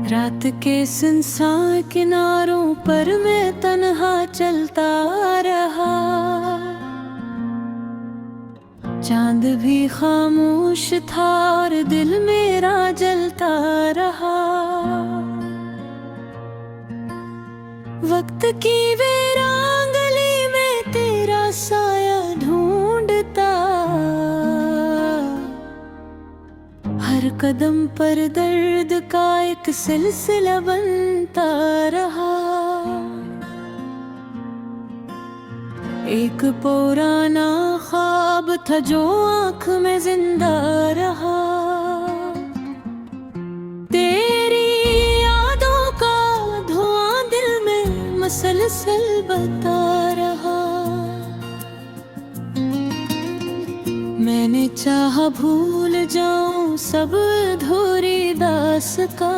रात के सुनसान किनारों पर मैं तन्हा चलता रहा। चांद भी खामोश था और दिल मेरा जलता रहा। वक्त की वीरान गली में तेरा साया ढूंढता, हर कदम पर दर्द का एक सिलसिला बनता रहा। एक पुराना ख्वाब था जो आँख में जिंदा रहा। तेरी यादों का धुआं दिल में मसलसल बता रहा। मैंने चाहा भूल जाऊं सब अधूरी दास्तां,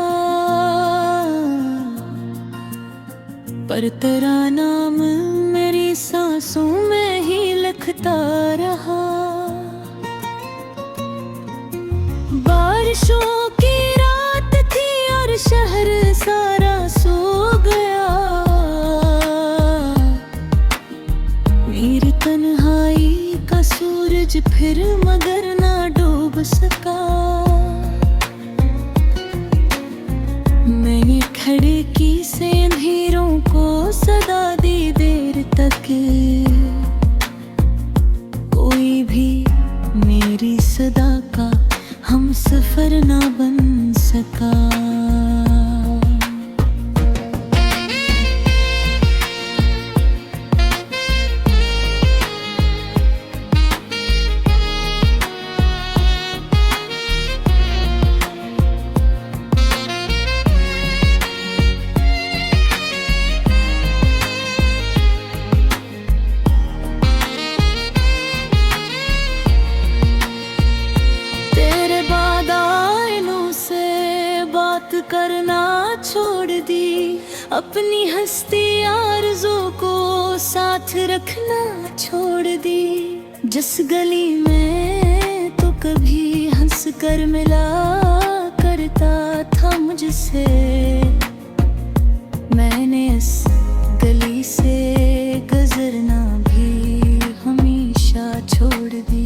पर तेरा नाम मेरी सांसों में ही लिखता रहा। बारिशों की रात थी और शहर सारा सो गया। मेरी तन्हाई का सूरज फिर मगर ना डूब सका। मैंने खिड़की से अंधेरों को सदा दी देर तक, कोई भी मेरी सदा का हम सफर ना बन सका। करना छोड़ दी, अपनी हस्ती आरज़ू को साथ रखना छोड़ दी। जिस गली में तो कभी हंस कर मिला करता था मुझसे, मैंने इस गली से गुजरना भी हमेशा छोड़ दी।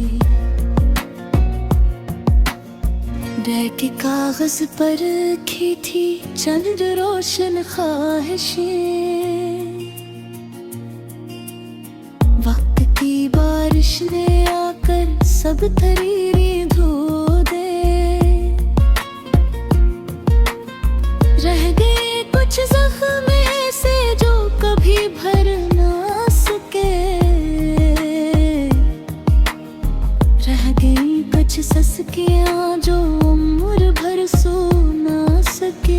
रह के कागज पर की थी चंद रोशन ख्वाहिशें, वक्त की बारिश ने आकर सब तरीरी धो दे। रह गए कुछ जख्म से जो कभी भर ना सके, रह गई कुछ सस्कियां जो उम्र भर सो ना सके।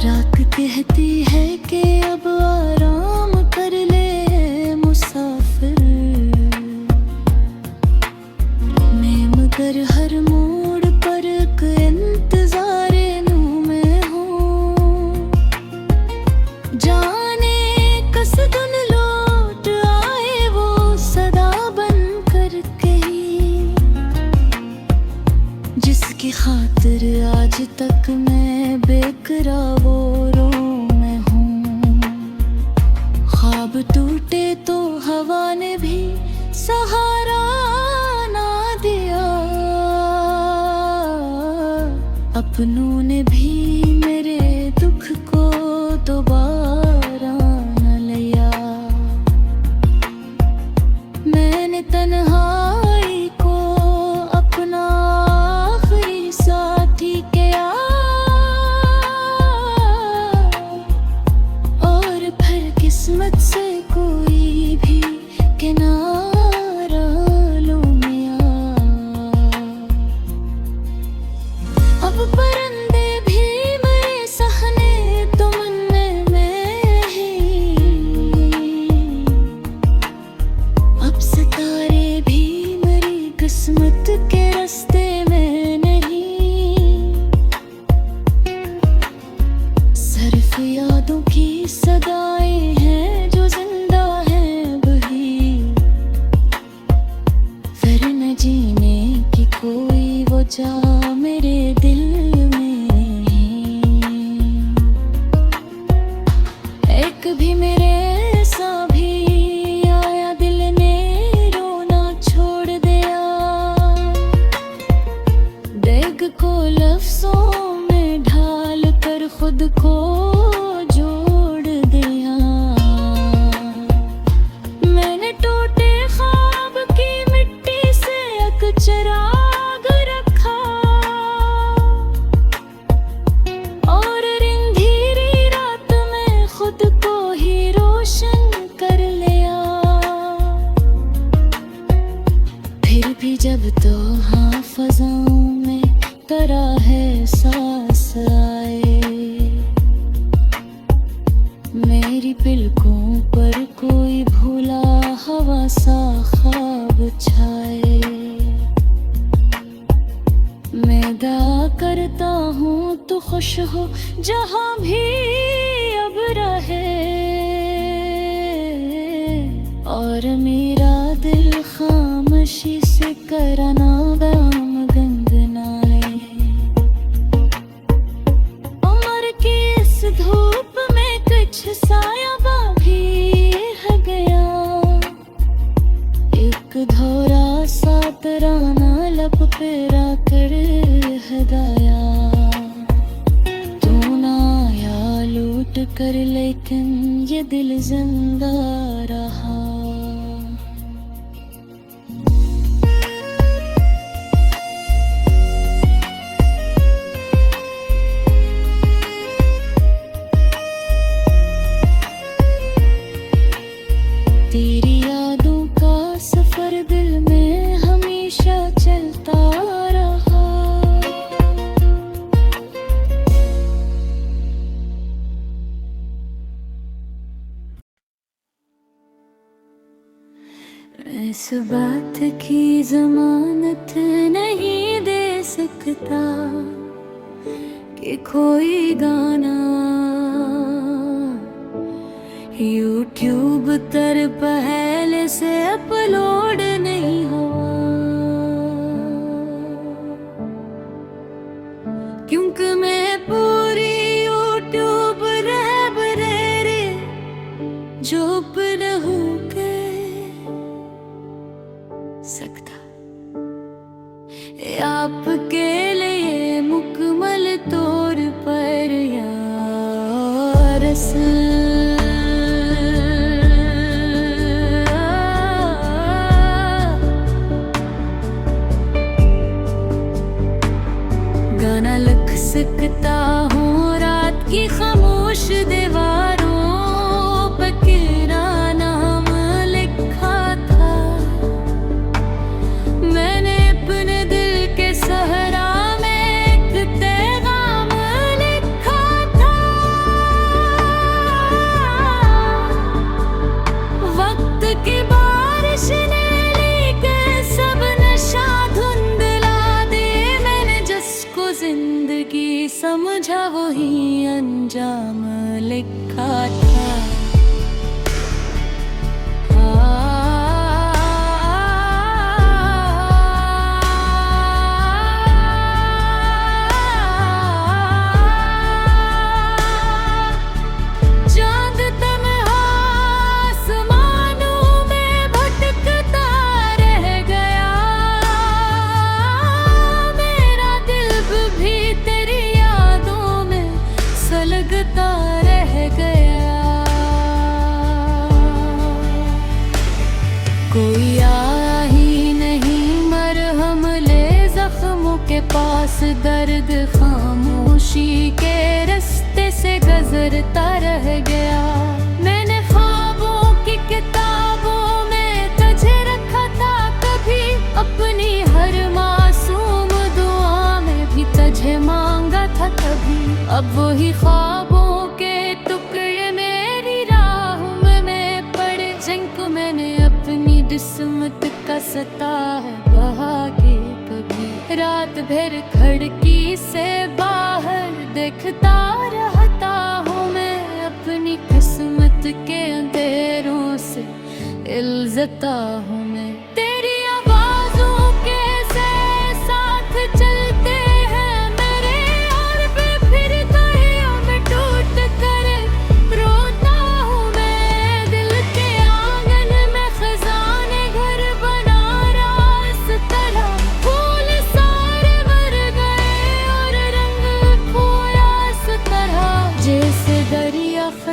रात कहती है कि अब आराम कर ले मुसाफिर, मैं मगर हर मोड़ पर एक इंतज़ारे नू में हूँ। जाने कसदुन लौट आए वो सदा बन कर कहीं, जिसकी खातिर आज तक मैं बेकरारों में हूँ। ख्वाब टूटे तो हवा ने भी सहारा ना दिया, अपनों ने भी मेरे दुख को दोबारा न लिया। मैंने तन्हाई को अपना आखिरी साथी किया, और फिर किस्मत से कोई भी किनारा लो मिया। अब परिंदे भी मेरे सहने तो मन में ही, अब सितारे भी मेरी किस्मत के रास्ते में नहीं। सिर्फ यादों की सदाएं हैं जो जिंदा हैं वही, फिर न जीने की कोई वो जा मेरे दिल में। एक भी मेरे ऐसा भी आया दिल ने रोना छोड़ दिया। डेग को लफ्जों में ढाल कर खुद को जोड़ दिया। मैंने टूटे ख्वाब की मिट्टी से एक चिराग रखा और अंधेरी रात में खुद को ही रोशन कर लिया। फिर भी जब तो हाँ फज़ाओं में तरह है सांस आए, मेरी पलकों पर कोई भूला हवा सा ख्वाब छाए। मैं दुआ करता हूँ तो खुश हो जहाँ भी अब रहे, और मेरा दिल खामोशी से करना गम गंगनाए। उम्र की इस धूप में कुछ साया भी है गया। एक धोरा सा तराना लब पे कर हदाया। तू ना आया लूट कर लेकिन ये दिल जिंदा रहा। तेरी यादों का सफर दिल में हमेशा चलता रहा। इस बात की जमानत नहीं दे सकता कि कोई गाना YouTube तर पहले से अपलोड नहीं हुआ, क्योंकि मैं पूरी YouTube लाइब्रेरी जो न हो के सकता। आपके लिए मुकम्मल तौर पर यार गाना लिख सकता हूँ रात की खामोश दीवारों पर तेरा नाम लिखा था। मैंने अपने दिल के सहरा में एक पैगाम लिखा था। वक्त की बारिश ने लेकर सब नशा धुंधला दे। मैंने जिसको जिंदगी समझा वही अंजाम लिखा था। चांद तन्हा आसमानों में भटकता रह गया। मेरा दिल भी तेरी यादों में सलगता रह गया। कोई आया ही नहीं मरहम ले जख्मों के पास। दर्द खामोशी के रास्ते से गुजरता रह गया। मैंने ख्वाबों की किताबों में तुझे रखा था कभी। अपनी हर मासूम दुआ में भी तुझे मांगा था कभी। अब वही ख्वाबों के टुकड़े मेरी राह में पड़े, जिनको मैंने अपनी किस्मत का सता है बहा के कभी। रात भर खिड़की से बाहर देखता रहता हूँ मैं। अपनी किस्मत के अंधेरों से इल्जता हूँ मैं। तेरी आवाज़ों के साथ चल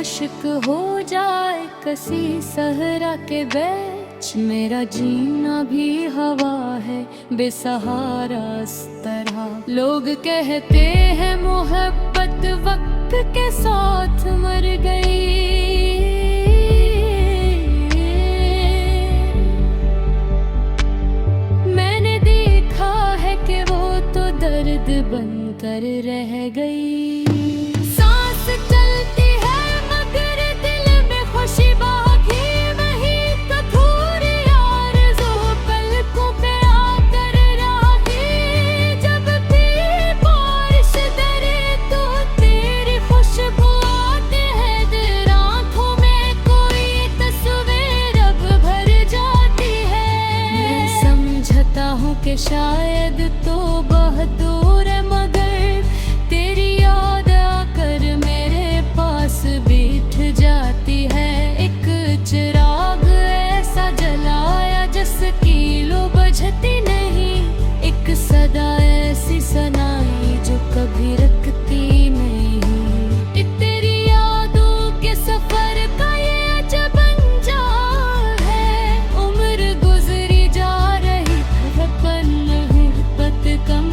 आशिक हो जाए कसी सहरा के बीच, मेरा जीना भी हवा है बेसहारा इस तरह। लोग कहते हैं मोहब्बत वक्त के साथ मर गई, मैंने देखा है कि वो तो दर्द बनकर रह गई। सांस चलती है मगर दिल में खुशी बाकी, वही कठोर आरज़ू पलकों पे आकर राही। जब भी बारिश डरे तो तेरी खुशबू आती है दिल, आँखों में कोई तस्वीर अब भर जाती है। मैं समझता हूँ कि शायद तो बहुत दूर है, मगर तेरी याद आकर मेरे पास बैठ जाती है। एक चिराग ऐसा जलाया जिसकी लो बुझती नहीं, एक सदा ऐसी सुनाई जो कभी रखती नहीं। तेरी यादों के सफर का ये अजब अंजाम है, उम्र गुजरी जा रही धड़कन मोहब्बत कम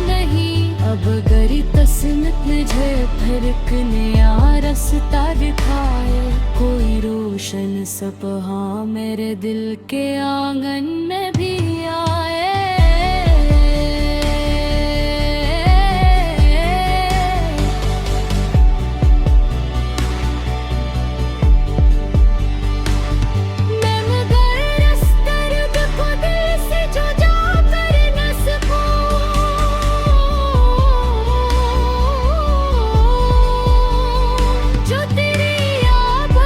नहीं। अब गरी तस्मत मुझे फिर नया रास्ता दिखाए, कोई रोशन सपहा मेरे दिल के आंगन में भी आए। मैं मगर इस दर्द को दिल से जुदा कर न सकूं, जो तेरी याद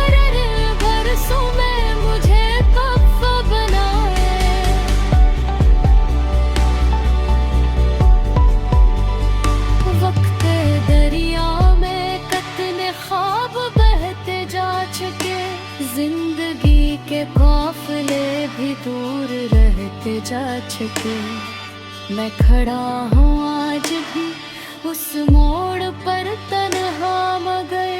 बरसों में मुझे कफ बनाए। वक्त दरिया में कतने ख्वाब बहते जा चुके, जिंदगी के काफिले भी दूर रहते जा चुके। मैं खड़ा हूँ आज भी उस मोड़ पर तन्हा, मगर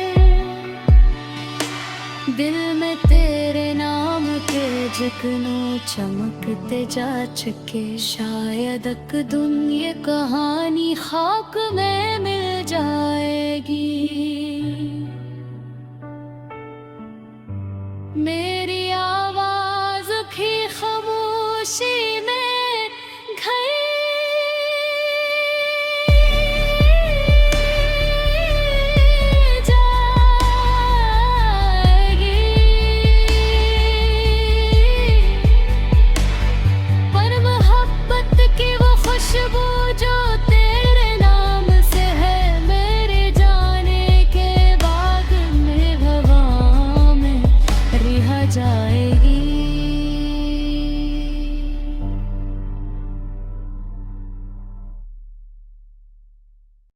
दिल में तेरे नाम के जगनू चमकते जा चुके। शायद एक दिन ये कहानी खाक में मिल जाए।